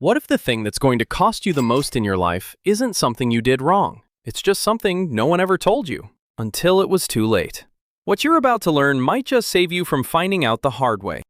What if the thing that's going to cost you the most in your life isn't something you did wrong? It's just something no one ever told you, until it was too late. What you're about to learn might just save you from finding out the hard way.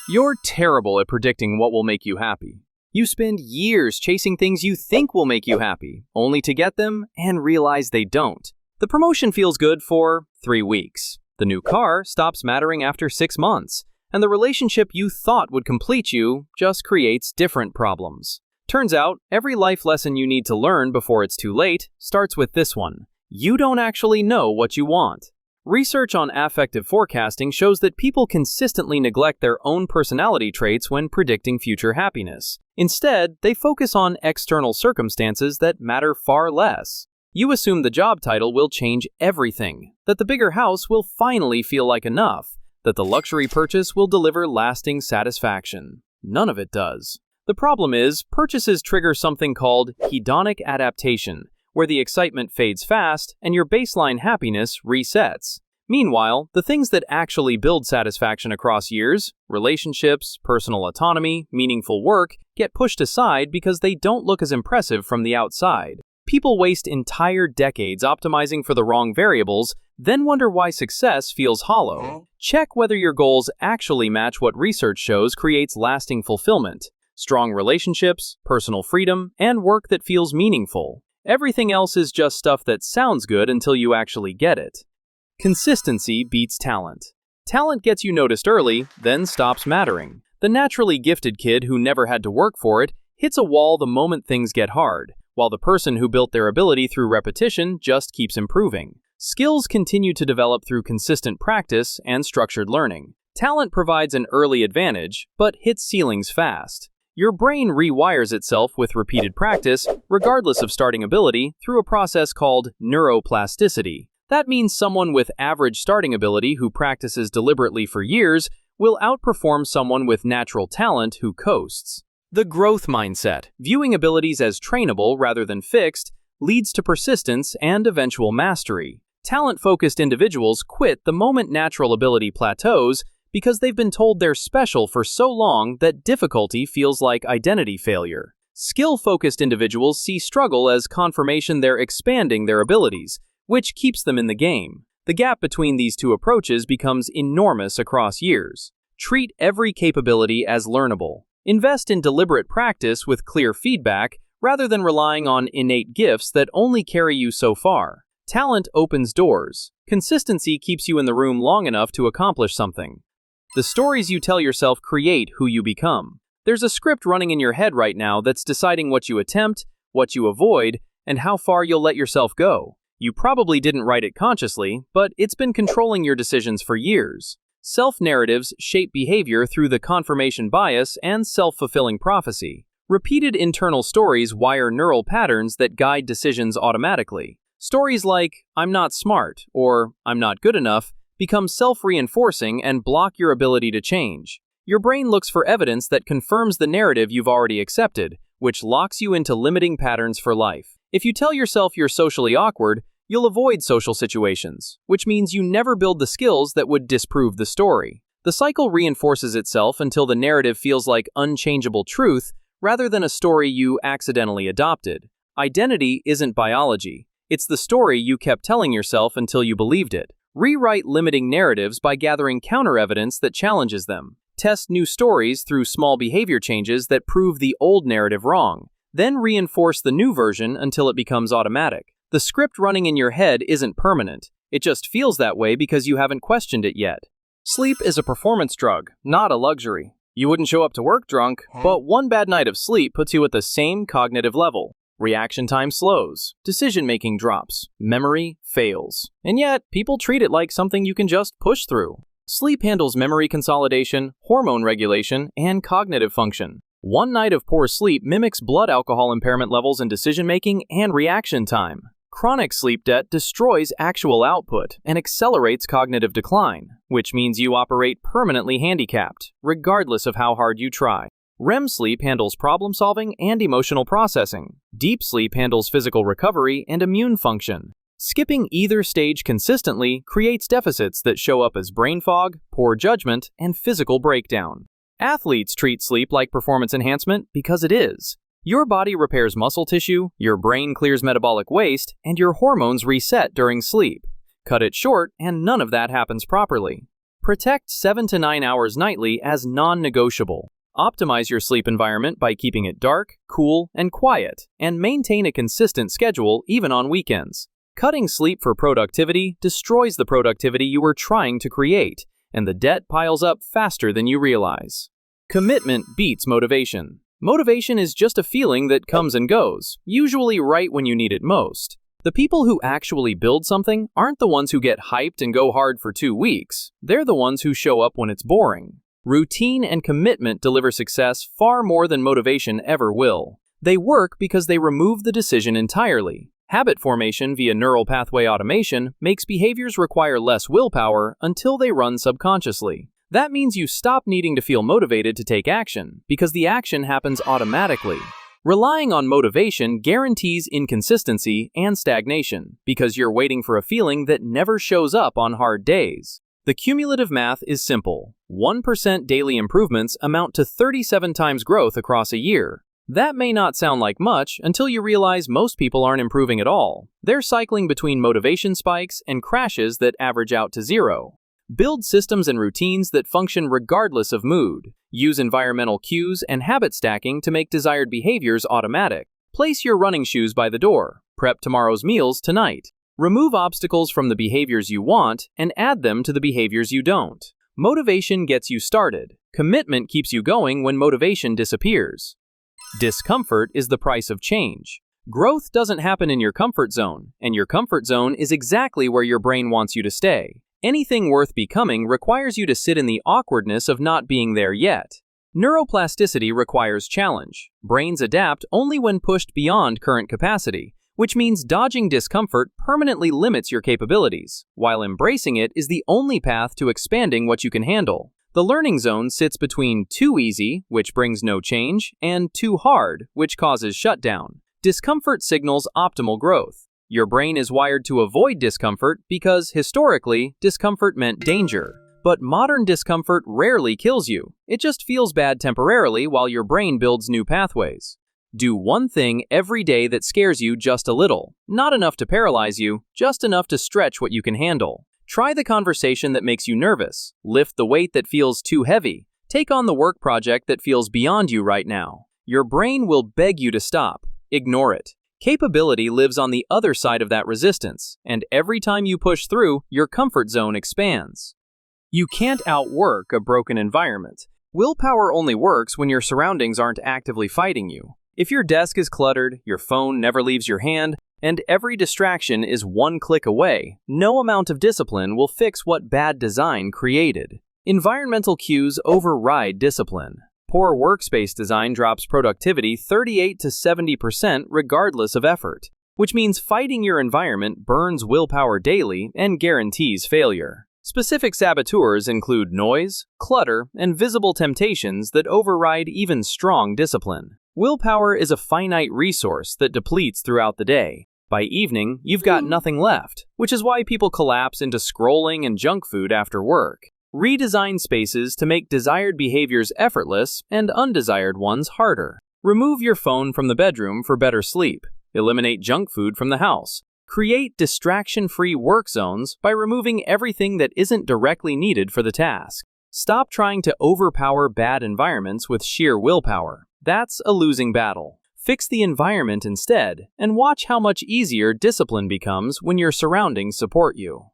You're terrible at predicting what will make you happy. You spend years chasing things you think will make you happy, only to get them and realize they don't. The promotion feels good for 3 weeks. The new car stops mattering after 6 months. And the relationship you thought would complete you just creates different problems. Turns out, every life lesson you need to learn before it's too late starts with this one. You don't actually know what you want. Research on affective forecasting shows that people consistently neglect their own personality traits when predicting future happiness. Instead, they focus on external circumstances that matter far less. You assume the job title will change everything, that the bigger house will finally feel like enough, that the luxury purchase will deliver lasting satisfaction. None of it does. The problem is, purchases trigger something called hedonic adaptation, where the excitement fades fast and your baseline happiness resets. Meanwhile, the things that actually build satisfaction across years, relationships, personal autonomy, meaningful work, get pushed aside because they don't look as impressive from the outside. People waste entire decades optimizing for the wrong variables, then wonder why success feels hollow. Check whether your goals actually match what research shows creates lasting fulfillment, strong relationships, personal freedom, and work that feels meaningful. Everything else is just stuff that sounds good until you actually get it. Consistency beats talent. Talent gets you noticed early, then stops mattering. The naturally gifted kid who never had to work for it hits a wall the moment things get hard, while the person who built their ability through repetition just keeps improving. Skills continue to develop through consistent practice and structured learning. Talent provides an early advantage, but hits ceilings fast. Your brain rewires itself with repeated practice, regardless of starting ability, through a process called neuroplasticity. That means someone with average starting ability who practices deliberately for years will outperform someone with natural talent who coasts. The growth mindset, viewing abilities as trainable rather than fixed, leads to persistence and eventual mastery. Talent-focused individuals quit the moment natural ability plateaus because they've been told they're special for so long that difficulty feels like identity failure. Skill-focused individuals see struggle as confirmation they're expanding their abilities, which keeps them in the game. The gap between these two approaches becomes enormous across years. Treat every capability as learnable. Invest in deliberate practice with clear feedback rather than relying on innate gifts that only carry you so far. Talent opens doors. Consistency keeps you in the room long enough to accomplish something. The stories you tell yourself create who you become. There's a script running in your head right now that's deciding what you attempt, what you avoid, and how far you'll let yourself go. You probably didn't write it consciously, but it's been controlling your decisions for years. Self-narratives shape behavior through the confirmation bias and self-fulfilling prophecy. Repeated internal stories wire neural patterns that guide decisions automatically. Stories like, "I'm not smart," or "I'm not good enough," become self-reinforcing and block your ability to change. Your brain looks for evidence that confirms the narrative you've already accepted, which locks you into limiting patterns for life. If you tell yourself you're socially awkward, you'll avoid social situations, which means you never build the skills that would disprove the story. The cycle reinforces itself until the narrative feels like unchangeable truth rather than a story you accidentally adopted. Identity isn't biology. It's the story you kept telling yourself until you believed it. Rewrite limiting narratives by gathering counter-evidence that challenges them. Test new stories through small behavior changes that prove the old narrative wrong. Then reinforce the new version until it becomes automatic. The script running in your head isn't permanent. It just feels that way because you haven't questioned it yet. Sleep is a performance drug, not a luxury. You wouldn't show up to work drunk, but one bad night of sleep puts you at the same cognitive level. Reaction time slows, decision-making drops, memory fails. And yet, people treat it like something you can just push through. Sleep handles memory consolidation, hormone regulation, and cognitive function. One night of poor sleep mimics blood alcohol impairment levels in decision-making and reaction time. Chronic sleep debt destroys actual output and accelerates cognitive decline, which means you operate permanently handicapped, regardless of how hard you try. REM sleep handles problem-solving and emotional processing. Deep sleep handles physical recovery and immune function. Skipping either stage consistently creates deficits that show up as brain fog, poor judgment, and physical breakdown. Athletes treat sleep like performance enhancement because it is. Your body repairs muscle tissue, your brain clears metabolic waste, and your hormones reset during sleep. Cut it short, and none of that happens properly. Protect 7 to 9 hours nightly as non-negotiable. Optimize your sleep environment by keeping it dark, cool, and quiet, and maintain a consistent schedule even on weekends. Cutting sleep for productivity destroys the productivity you were trying to create, and the debt piles up faster than you realize. Commitment beats motivation. Motivation is just a feeling that comes and goes, usually right when you need it most. The people who actually build something aren't the ones who get hyped and go hard for 2 weeks. They're the ones who show up when it's boring. Routine and commitment deliver success far more than motivation ever will. They work because they remove the decision entirely. Habit formation via neural pathway automation makes behaviors require less willpower until they run subconsciously. That means you stop needing to feel motivated to take action because the action happens automatically. Relying on motivation guarantees inconsistency and stagnation because you're waiting for a feeling that never shows up on hard days. The cumulative math is simple. 1% daily improvements amount to 37 times growth across a year. That may not sound like much until you realize most people aren't improving at all. They're cycling between motivation spikes and crashes that average out to 0. Build systems and routines that function regardless of mood. Use environmental cues and habit stacking to make desired behaviors automatic. Place your running shoes by the door. Prep tomorrow's meals tonight. Remove obstacles from the behaviors you want and add them to the behaviors you don't. Motivation gets you started. Commitment keeps you going when motivation disappears. Discomfort is the price of change. Growth doesn't happen in your comfort zone, and your comfort zone is exactly where your brain wants you to stay. Anything worth becoming requires you to sit in the awkwardness of not being there yet. Neuroplasticity requires challenge. Brains adapt only when pushed beyond current capacity, which means dodging discomfort permanently limits your capabilities, while embracing it is the only path to expanding what you can handle. The learning zone sits between too easy, which brings no change, and too hard, which causes shutdown. Discomfort signals optimal growth. Your brain is wired to avoid discomfort because, historically, discomfort meant danger. But modern discomfort rarely kills you. It just feels bad temporarily while your brain builds new pathways. Do one thing every day that scares you just a little. Not enough to paralyze you, just enough to stretch what you can handle. Try the conversation that makes you nervous. Lift the weight that feels too heavy. Take on the work project that feels beyond you right now. Your brain will beg you to stop. Ignore it. Capability lives on the other side of that resistance, and every time you push through, your comfort zone expands. You can't outwork a broken environment. Willpower only works when your surroundings aren't actively fighting you. If your desk is cluttered, your phone never leaves your hand, and every distraction is one click away, no amount of discipline will fix what bad design created. Environmental cues override discipline. Poor workspace design drops productivity 38 to 70% regardless of effort, which means fighting your environment burns willpower daily and guarantees failure. Specific saboteurs include noise, clutter, and visible temptations that override even strong discipline. Willpower is a finite resource that depletes throughout the day. By evening, you've got nothing left, which is why people collapse into scrolling and junk food after work. Redesign spaces to make desired behaviors effortless and undesired ones harder. Remove your phone from the bedroom for better sleep. Eliminate junk food from the house. Create distraction-free work zones by removing everything that isn't directly needed for the task. Stop trying to overpower bad environments with sheer willpower. That's a losing battle. Fix the environment instead, and watch how much easier discipline becomes when your surroundings support you.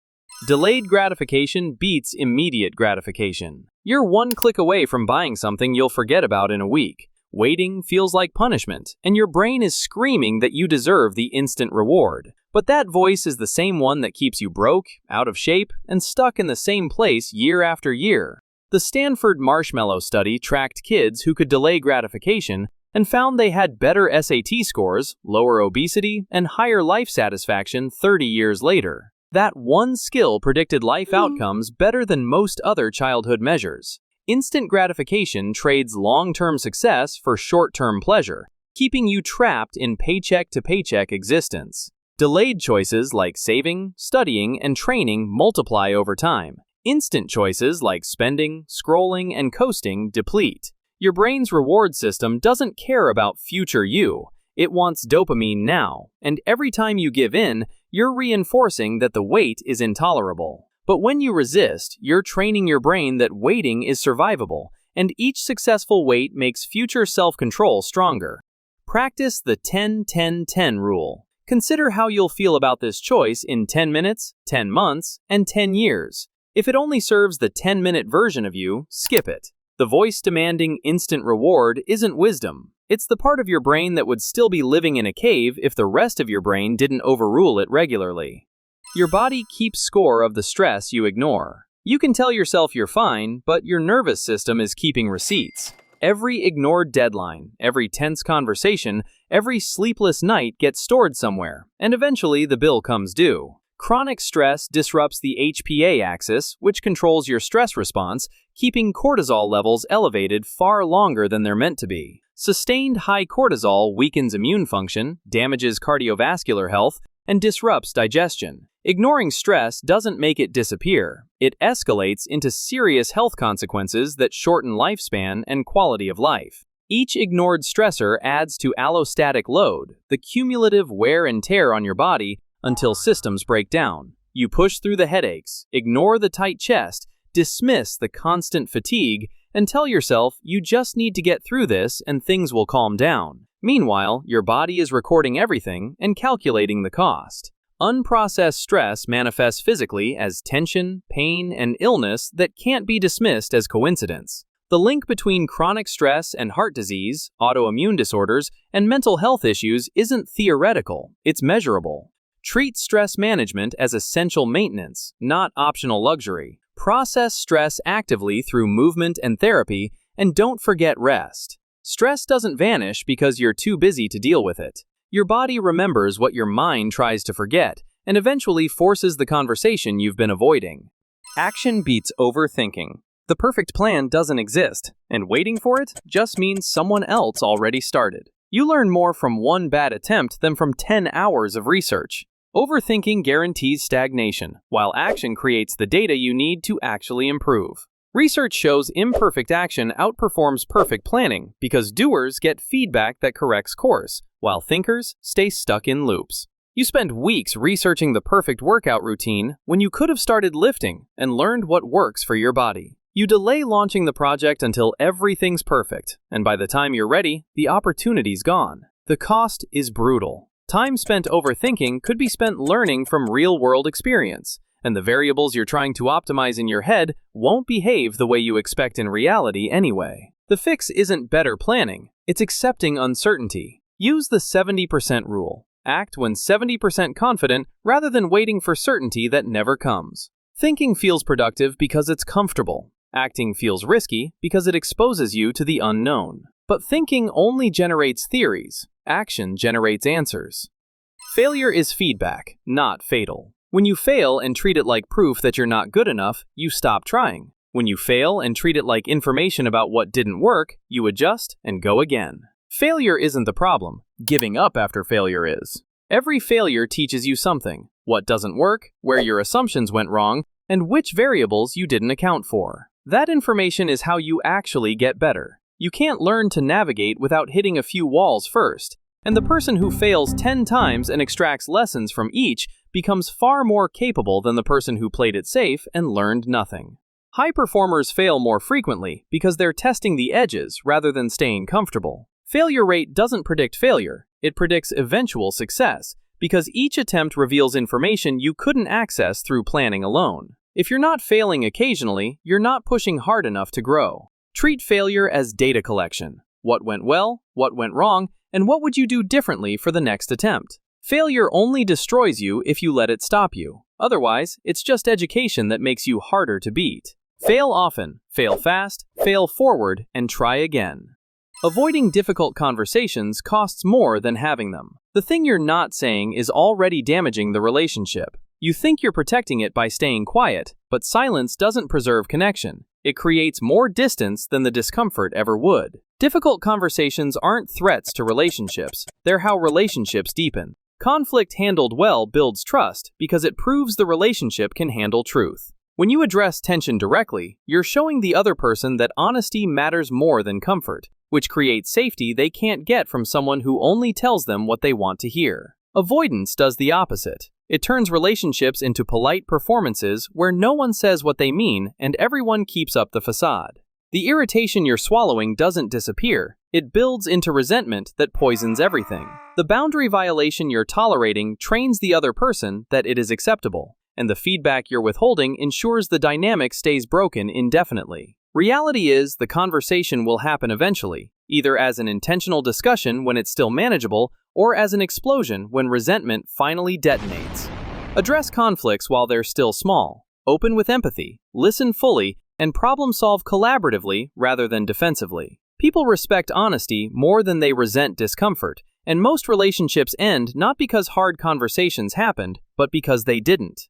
Delayed gratification beats immediate gratification. You're one click away from buying something you'll forget about in a week. Waiting feels like punishment, and your brain is screaming that you deserve the instant reward. But that voice is the same one that keeps you broke, out of shape, and stuck in the same place year after year. The Stanford Marshmallow Study tracked kids who could delay gratification and found they had better SAT scores, lower obesity, and higher life satisfaction 30 years later. That one skill predicted life outcomes better than most other childhood measures. Instant gratification trades long-term success for short-term pleasure, keeping you trapped in paycheck-to-paycheck existence. Delayed choices like saving, studying, and training multiply over time. Instant choices like spending, scrolling, and coasting deplete. Your brain's reward system doesn't care about future you. It wants dopamine now, and every time you give in, you're reinforcing that the wait is intolerable. But when you resist, you're training your brain that waiting is survivable, and each successful wait makes future self-control stronger. Practice the 10-10-10 rule. Consider how you'll feel about this choice in 10 minutes, 10 months, and 10 years. If it only serves the 10-minute version of you, skip it. The voice demanding instant reward isn't wisdom. It's the part of your brain that would still be living in a cave if the rest of your brain didn't overrule it regularly. Your body keeps score of the stress you ignore. You can tell yourself you're fine, but your nervous system is keeping receipts. Every ignored deadline, every tense conversation, every sleepless night gets stored somewhere, and eventually the bill comes due. Chronic stress disrupts the HPA axis, which controls your stress response, keeping cortisol levels elevated far longer than they're meant to be. Sustained high cortisol weakens immune function, damages cardiovascular health, and disrupts digestion. Ignoring stress doesn't make it disappear. It escalates into serious health consequences that shorten lifespan and quality of life. Each ignored stressor adds to allostatic load, the cumulative wear and tear on your body until systems break down. You push through the headaches, ignore the tight chest, dismiss the constant fatigue, and tell yourself you just need to get through this and things will calm down. Meanwhile, your body is recording everything and calculating the cost. Unprocessed stress manifests physically as tension, pain, and illness that can't be dismissed as coincidence. The link between chronic stress and heart disease, autoimmune disorders, and mental health issues isn't theoretical, it's measurable. Treat stress management as essential maintenance, not optional luxury. Process stress actively through movement and therapy, and don't forget rest. Stress doesn't vanish because you're too busy to deal with it. Your body remembers what your mind tries to forget, and eventually forces the conversation you've been avoiding. Action beats overthinking. The perfect plan doesn't exist, and waiting for it just means someone else already started. You learn more from one bad attempt than from 10 hours of research. Overthinking guarantees stagnation, while action creates the data you need to actually improve. Research shows imperfect action outperforms perfect planning because doers get feedback that corrects course, while thinkers stay stuck in loops. You spend weeks researching the perfect workout routine when you could have started lifting and learned what works for your body. You delay launching the project until everything's perfect, and by the time you're ready, the opportunity's gone. The cost is brutal. Time spent overthinking could be spent learning from real-world experience, and the variables you're trying to optimize in your head won't behave the way you expect in reality anyway. The fix isn't better planning, it's accepting uncertainty. Use the 70% rule. Act when 70% confident rather than waiting for certainty that never comes. Thinking feels productive because it's comfortable. Acting feels risky because it exposes you to the unknown. But thinking only generates theories. Action generates answers. Failure is feedback, not fatal. When you fail and treat it like proof that you're not good enough, you stop trying. When you fail and treat it like information about what didn't work, you adjust and go again. Failure isn't the problem. Giving up after failure is. Every failure teaches you something: what doesn't work, where your assumptions went wrong, and which variables you didn't account for. That information is how you actually get better. You can't learn to navigate without hitting a few walls first, and the person who fails 10 times and extracts lessons from each becomes far more capable than the person who played it safe and learned nothing. High performers fail more frequently because they're testing the edges rather than staying comfortable. Failure rate doesn't predict failure, it predicts eventual success, because each attempt reveals information you couldn't access through planning alone. If you're not failing occasionally, you're not pushing hard enough to grow. Treat failure as data collection. What went well, what went wrong, and what would you do differently for the next attempt? Failure only destroys you if you let it stop you. Otherwise, it's just education that makes you harder to beat. Fail often, fail fast, fail forward, and try again. Avoiding difficult conversations costs more than having them. The thing you're not saying is already damaging the relationship. You think you're protecting it by staying quiet, but silence doesn't preserve connection. It creates more distance than the discomfort ever would. Difficult conversations aren't threats to relationships. They're how relationships deepen. Conflict handled well builds trust because it proves the relationship can handle truth. When you address tension directly, you're showing the other person that honesty matters more than comfort, which creates safety they can't get from someone who only tells them what they want to hear. Avoidance does the opposite. It turns relationships into polite performances where no one says what they mean and everyone keeps up the facade. The irritation you're swallowing doesn't disappear. It builds into resentment that poisons everything. The boundary violation you're tolerating trains the other person that it is acceptable, and the feedback you're withholding ensures the dynamic stays broken indefinitely. Reality is, the conversation will happen eventually, either as an intentional discussion when it's still manageable, or as an explosion when resentment finally detonates. Address conflicts while they're still small. Open with empathy, listen fully, and problem-solve collaboratively rather than defensively. People respect honesty more than they resent discomfort, and most relationships end not because hard conversations happened, but because they didn't.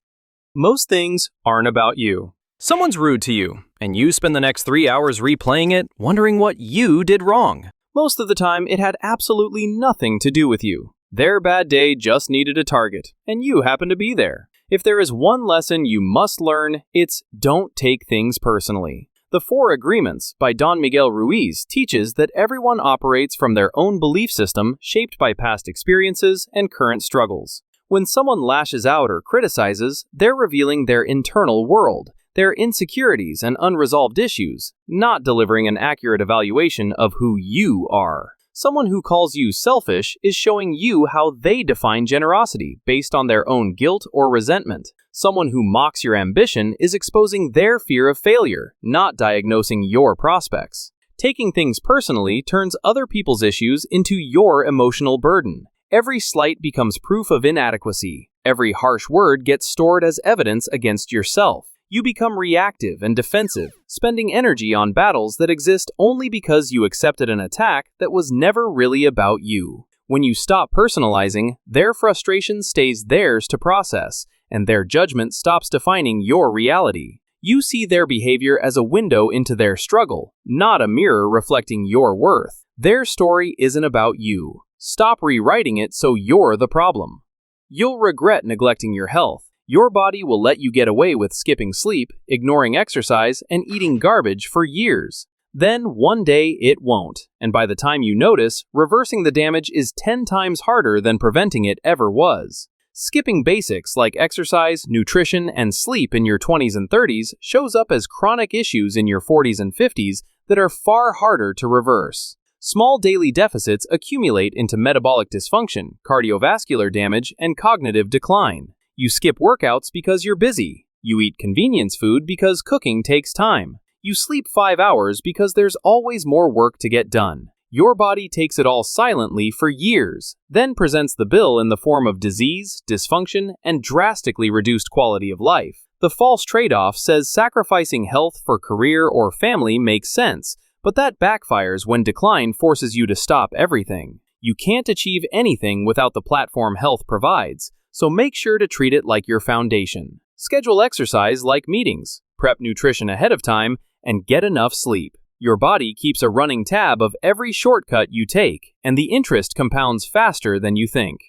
Most things aren't about you. Someone's rude to you, and you spend the next 3 hours replaying it, wondering what you did wrong. Most of the time, it had absolutely nothing to do with you. Their bad day just needed a target, and you happened to be there. If there is one lesson you must learn, it's don't take things personally. The Four Agreements by Don Miguel Ruiz teaches that everyone operates from their own belief system shaped by past experiences and current struggles. When someone lashes out or criticizes, they're revealing their internal world, their insecurities and unresolved issues, not delivering an accurate evaluation of who you are. Someone who calls you selfish is showing you how they define generosity based on their own guilt or resentment. Someone who mocks your ambition is exposing their fear of failure, not diagnosing your prospects. Taking things personally turns other people's issues into your emotional burden. Every slight becomes proof of inadequacy. Every harsh word gets stored as evidence against yourself. You become reactive and defensive, spending energy on battles that exist only because you accepted an attack that was never really about you. When you stop personalizing, their frustration stays theirs to process, and their judgment stops defining your reality. You see their behavior as a window into their struggle, not a mirror reflecting your worth. Their story isn't about you. Stop rewriting it so you're the problem. You'll regret neglecting your health. Your body will let you get away with skipping sleep, ignoring exercise, and eating garbage for years. Then, one day, it won't, and by the time you notice, reversing the damage is 10 times harder than preventing it ever was. Skipping basics like exercise, nutrition, and sleep in your 20s and 30s shows up as chronic issues in your 40s and 50s that are far harder to reverse. Small daily deficits accumulate into metabolic dysfunction, cardiovascular damage, and cognitive decline. You skip workouts because you're busy. You eat convenience food because cooking takes time. You sleep 5 hours because there's always more work to get done. Your body takes it all silently for years, then presents the bill in the form of disease, dysfunction, and drastically reduced quality of life. The false trade-off says sacrificing health for career or family makes sense, but that backfires when decline forces you to stop everything. You can't achieve anything without the platform health provides, so make sure to treat it like your foundation. Schedule exercise like meetings, prep nutrition ahead of time, and get enough sleep. Your body keeps a running tab of every shortcut you take, and the interest compounds faster than you think.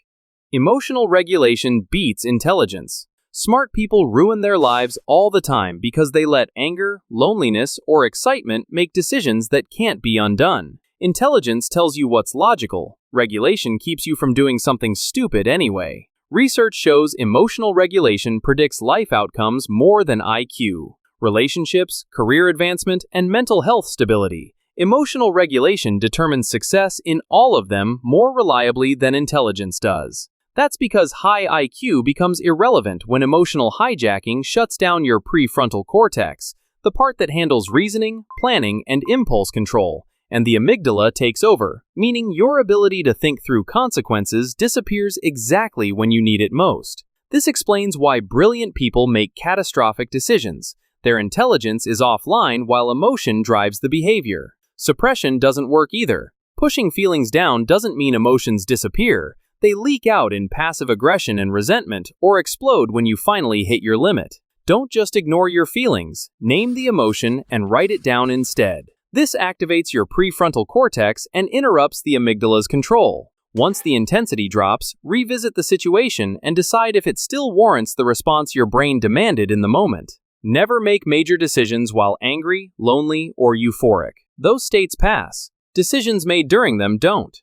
Emotional regulation beats intelligence. Smart people ruin their lives all the time because they let anger, loneliness, or excitement make decisions that can't be undone. Intelligence tells you what's logical. Regulation keeps you from doing something stupid anyway. Research shows emotional regulation predicts life outcomes more than IQ. Relationships, career advancement, and mental health stability. Emotional regulation determines success in all of them more reliably than intelligence does. That's because high IQ becomes irrelevant when emotional hijacking shuts down your prefrontal cortex, the part that handles reasoning, planning, and impulse control, and the amygdala takes over, meaning your ability to think through consequences disappears exactly when you need it most. This explains why brilliant people make catastrophic decisions. Their intelligence is offline while emotion drives the behavior. Suppression doesn't work either. Pushing feelings down doesn't mean emotions disappear. They leak out in passive aggression and resentment, or explode when you finally hit your limit. Don't just ignore your feelings. Name the emotion and write it down instead. This activates your prefrontal cortex and interrupts the amygdala's control. Once the intensity drops, revisit the situation and decide if it still warrants the response your brain demanded in the moment. Never make major decisions while angry, lonely, or euphoric. Those states pass. Decisions made during them don't.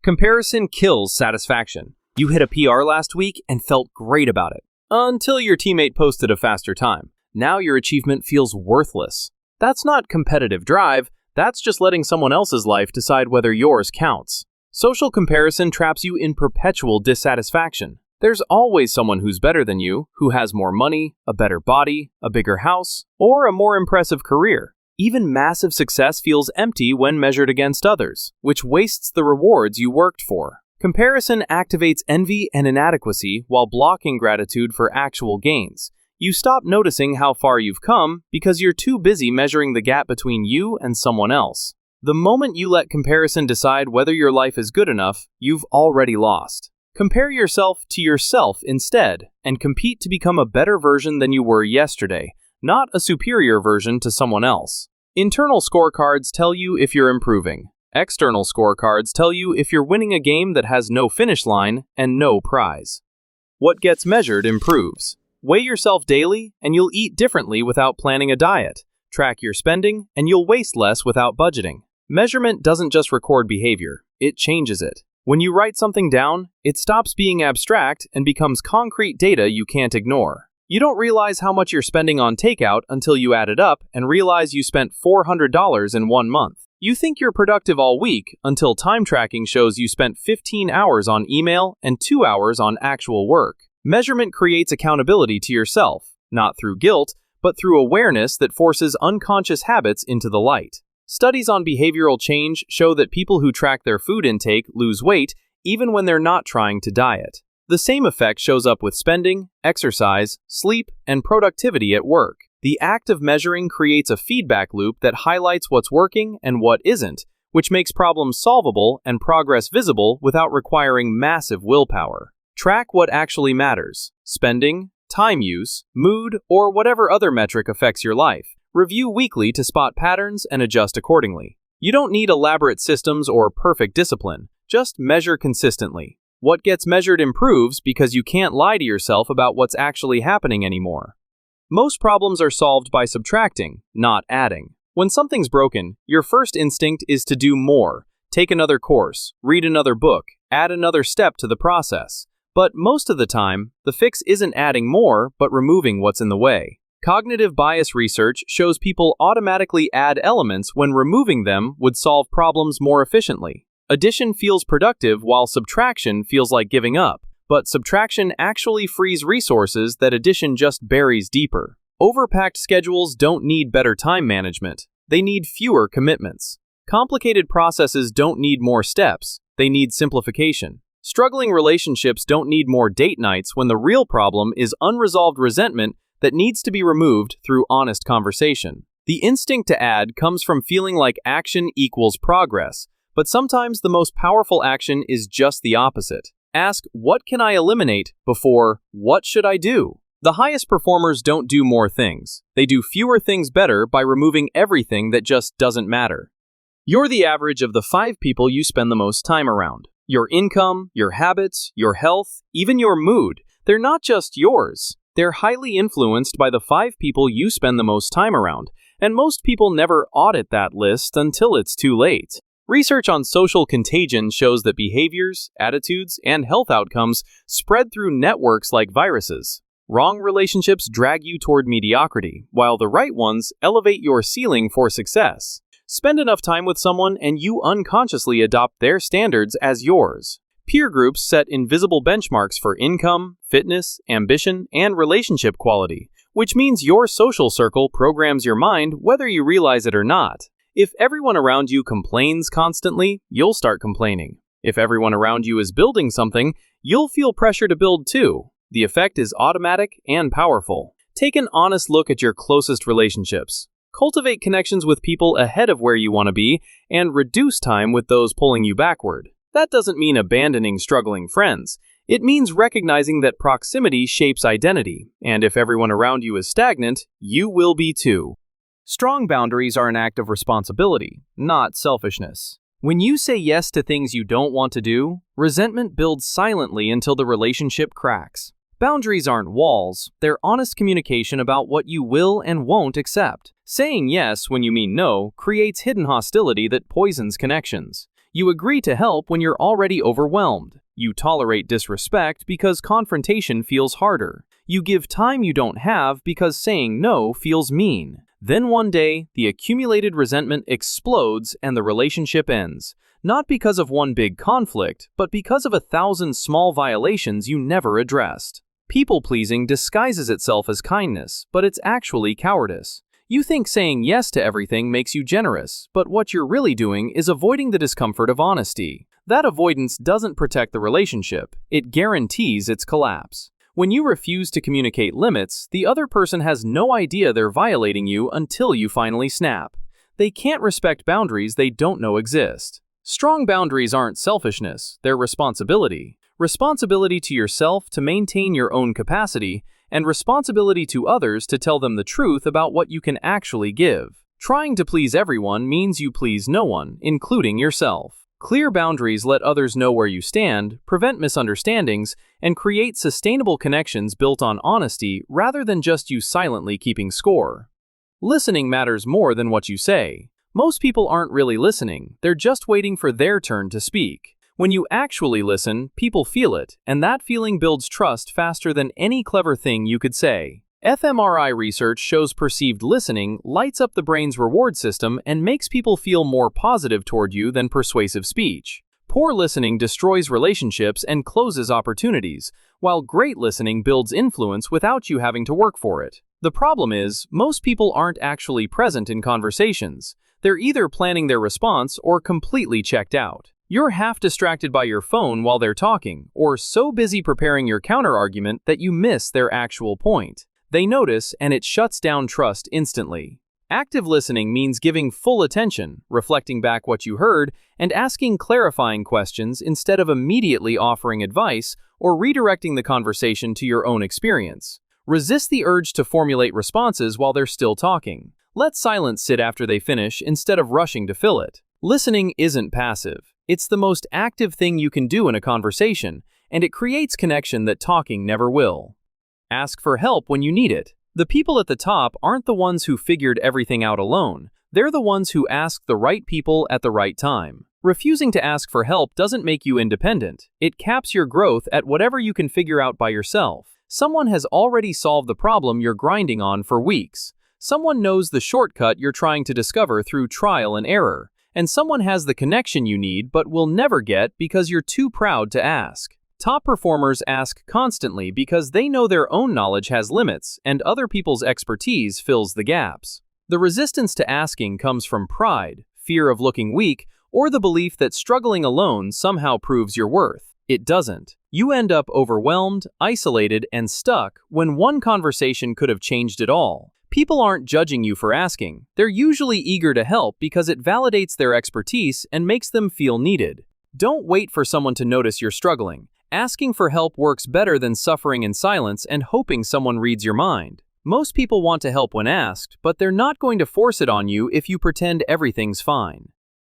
Comparison kills satisfaction. You hit a PR last week and felt great about it, until your teammate posted a faster time. Now your achievement feels worthless. That's not competitive drive, that's just letting someone else's life decide whether yours counts. Social comparison traps you in perpetual dissatisfaction. There's always someone who's better than you, who has more money, a better body, a bigger house, or a more impressive career. Even massive success feels empty when measured against others, which wastes the rewards you worked for. Comparison activates envy and inadequacy while blocking gratitude for actual gains. You stop noticing how far you've come because you're too busy measuring the gap between you and someone else. The moment you let comparison decide whether your life is good enough, you've already lost. Compare yourself to yourself instead, and compete to become a better version than you were yesterday, not a superior version to someone else. Internal scorecards tell you if you're improving. External scorecards tell you if you're winning a game that has no finish line and no prize. What gets measured improves. Weigh yourself daily, and you'll eat differently without planning a diet. Track your spending, and you'll waste less without budgeting. Measurement doesn't just record behavior, it changes it. When you write something down, it stops being abstract and becomes concrete data you can't ignore. You don't realize how much you're spending on takeout until you add it up and realize you spent $400 in 1 month. You think you're productive all week until time tracking shows you spent 15 hours on email and 2 hours on actual work. Measurement creates accountability to yourself, not through guilt, but through awareness that forces unconscious habits into the light. Studies on behavioral change show that people who track their food intake lose weight even when they're not trying to diet. The same effect shows up with spending, exercise, sleep, and productivity at work. The act of measuring creates a feedback loop that highlights what's working and what isn't, which makes problems solvable and progress visible without requiring massive willpower. Track what actually matters: spending, time use, mood, or whatever other metric affects your life. Review weekly to spot patterns and adjust accordingly. You don't need elaborate systems or perfect discipline. Just measure consistently. What gets measured improves because you can't lie to yourself about what's actually happening anymore. Most problems are solved by subtracting, not adding. When something's broken, your first instinct is to do more. Take another course, read another book, add another step to the process. But most of the time, the fix isn't adding more, but removing what's in the way. Cognitive bias research shows people automatically add elements when removing them would solve problems more efficiently. Addition feels productive while subtraction feels like giving up, but subtraction actually frees resources that addition just buries deeper. Overpacked schedules don't need better time management, they need fewer commitments. Complicated processes don't need more steps, they need simplification. Struggling relationships don't need more date nights when the real problem is unresolved resentment that needs to be removed through honest conversation. The instinct to add comes from feeling like action equals progress, but sometimes the most powerful action is just the opposite. Ask, what can I eliminate, before, what should I do? The highest performers don't do more things. They do fewer things better by removing everything that just doesn't matter. You're the average of the 5 people you spend the most time around. Your income, your habits, your health, even your mood, they're not just yours. They're highly influenced by the 5 people you spend the most time around, and most people never audit that list until it's too late. Research on social contagion shows that behaviors, attitudes, and health outcomes spread through networks like viruses. Wrong relationships drag you toward mediocrity, while the right ones elevate your ceiling for success. Spend enough time with someone and you unconsciously adopt their standards as yours. Peer groups set invisible benchmarks for income, fitness, ambition, and relationship quality, which means your social circle programs your mind whether you realize it or not. If everyone around you complains constantly, you'll start complaining. If everyone around you is building something, you'll feel pressure to build too. The effect is automatic and powerful. Take an honest look at your closest relationships. Cultivate connections with people ahead of where you want to be, and reduce time with those pulling you backward. That doesn't mean abandoning struggling friends. It means recognizing that proximity shapes identity, and if everyone around you is stagnant, you will be too. Strong boundaries are an act of responsibility, not selfishness. When you say yes to things you don't want to do, resentment builds silently until the relationship cracks. Boundaries aren't walls, they're honest communication about what you will and won't accept. Saying yes when you mean no creates hidden hostility that poisons connections. You agree to help when you're already overwhelmed. You tolerate disrespect because confrontation feels harder. You give time you don't have because saying no feels mean. Then one day, the accumulated resentment explodes and the relationship ends. Not because of one big conflict, but because of 1,000 small violations you never addressed. People-pleasing disguises itself as kindness, but it's actually cowardice. You think saying yes to everything makes you generous, but what you're really doing is avoiding the discomfort of honesty. That avoidance doesn't protect the relationship, it guarantees its collapse. When you refuse to communicate limits, the other person has no idea they're violating you until you finally snap. They can't respect boundaries they don't know exist. Strong boundaries aren't selfishness, they're responsibility. Responsibility to yourself to maintain your own capacity, and responsibility to others to tell them the truth about what you can actually give. Trying to please everyone means you please no one, including yourself. Clear boundaries let others know where you stand, prevent misunderstandings, and create sustainable connections built on honesty rather than just you silently keeping score. Listening matters more than what you say. Most people aren't really listening, they're just waiting for their turn to speak. When you actually listen, people feel it, and that feeling builds trust faster than any clever thing you could say. fMRI research shows perceived listening lights up the brain's reward system and makes people feel more positive toward you than persuasive speech. Poor listening destroys relationships and closes opportunities, while great listening builds influence without you having to work for it. The problem is, most people aren't actually present in conversations. They're either planning their response or completely checked out. You're half distracted by your phone while they're talking, or so busy preparing your counterargument that you miss their actual point. They notice, and it shuts down trust instantly. Active listening means giving full attention, reflecting back what you heard, and asking clarifying questions instead of immediately offering advice or redirecting the conversation to your own experience. Resist the urge to formulate responses while they're still talking. Let silence sit after they finish instead of rushing to fill it. Listening isn't passive. It's the most active thing you can do in a conversation, and it creates connection that talking never will. Ask for help when you need it. The people at the top aren't the ones who figured everything out alone. They're the ones who ask the right people at the right time. Refusing to ask for help doesn't make you independent. It caps your growth at whatever you can figure out by yourself. Someone has already solved the problem you're grinding on for weeks. Someone knows the shortcut you're trying to discover through trial and error. And someone has the connection you need but will never get because you're too proud to ask. Top performers ask constantly because they know their own knowledge has limits and other people's expertise fills the gaps. The resistance to asking comes from pride, fear of looking weak, or the belief that struggling alone somehow proves your worth. It doesn't. You end up overwhelmed, isolated, and stuck when one conversation could have changed it all. People aren't judging you for asking. They're usually eager to help because it validates their expertise and makes them feel needed. Don't wait for someone to notice you're struggling. Asking for help works better than suffering in silence and hoping someone reads your mind. Most people want to help when asked, but they're not going to force it on you if you pretend everything's fine.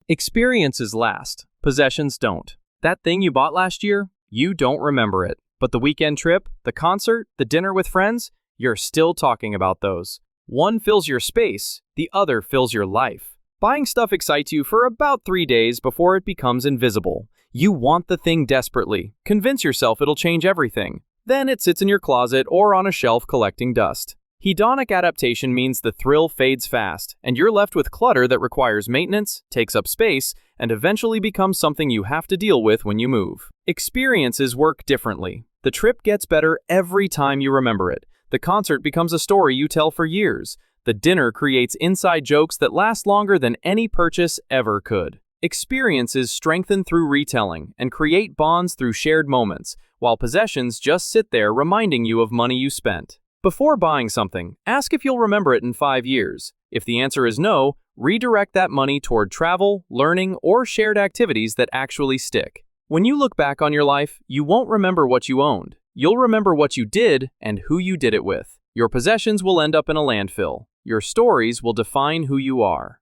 Experiences last. Possessions don't. That thing you bought last year? You don't remember it. But the weekend trip, the concert, the dinner with friends? You're still talking about those. One fills your space, the other fills your life. Buying stuff excites you for about 3 days before it becomes invisible. You want the thing desperately. Convince yourself it'll change everything. Then it sits in your closet or on a shelf collecting dust. Hedonic adaptation means the thrill fades fast, and you're left with clutter that requires maintenance, takes up space, and eventually becomes something you have to deal with when you move. Experiences work differently. The trip gets better every time you remember it. The concert becomes a story you tell for years. The dinner creates inside jokes that last longer than any purchase ever could. Experiences strengthen through retelling and create bonds through shared moments, while possessions just sit there reminding you of money you spent. Before buying something, ask if you'll remember it in 5 years. If the answer is no, redirect that money toward travel, learning, or shared activities that actually stick. When you look back on your life, you won't remember what you owned. You'll remember what you did and who you did it with. Your possessions will end up in a landfill. Your stories will define who you are.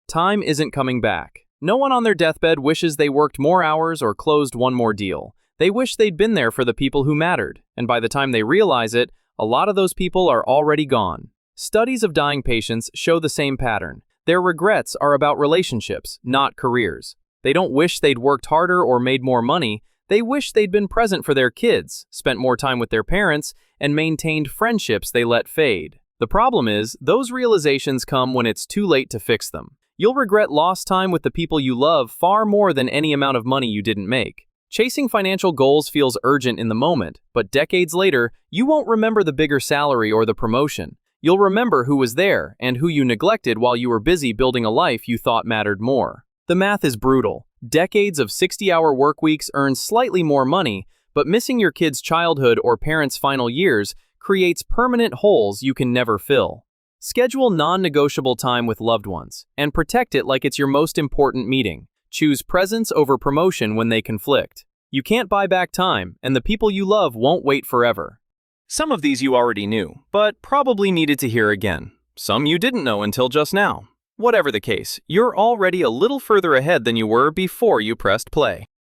Time isn't coming back. No one on their deathbed wishes they worked more hours or closed one more deal. They wish they'd been there for the people who mattered, and by the time they realize it, a lot of those people are already gone. Studies of dying patients show the same pattern. Their regrets are about relationships, not careers. They don't wish they'd worked harder or made more money. They wish they'd been present for their kids, spent more time with their parents, and maintained friendships they let fade. The problem is, those realizations come when it's too late to fix them. You'll regret lost time with the people you love far more than any amount of money you didn't make. Chasing financial goals feels urgent in the moment, but decades later, you won't remember the bigger salary or the promotion. You'll remember who was there and who you neglected while you were busy building a life you thought mattered more. The math is brutal. Decades of 60-hour work weeks earn slightly more money, but missing your kid's childhood or parents' final years creates permanent holes you can never fill. Schedule non-negotiable time with loved ones, and protect it like it's your most important meeting. Choose presence over promotion when they conflict. You can't buy back time, and the people you love won't wait forever. Some of these you already knew, but probably needed to hear again. Some you didn't know until just now. Whatever the case, you're already a little further ahead than you were before you pressed play.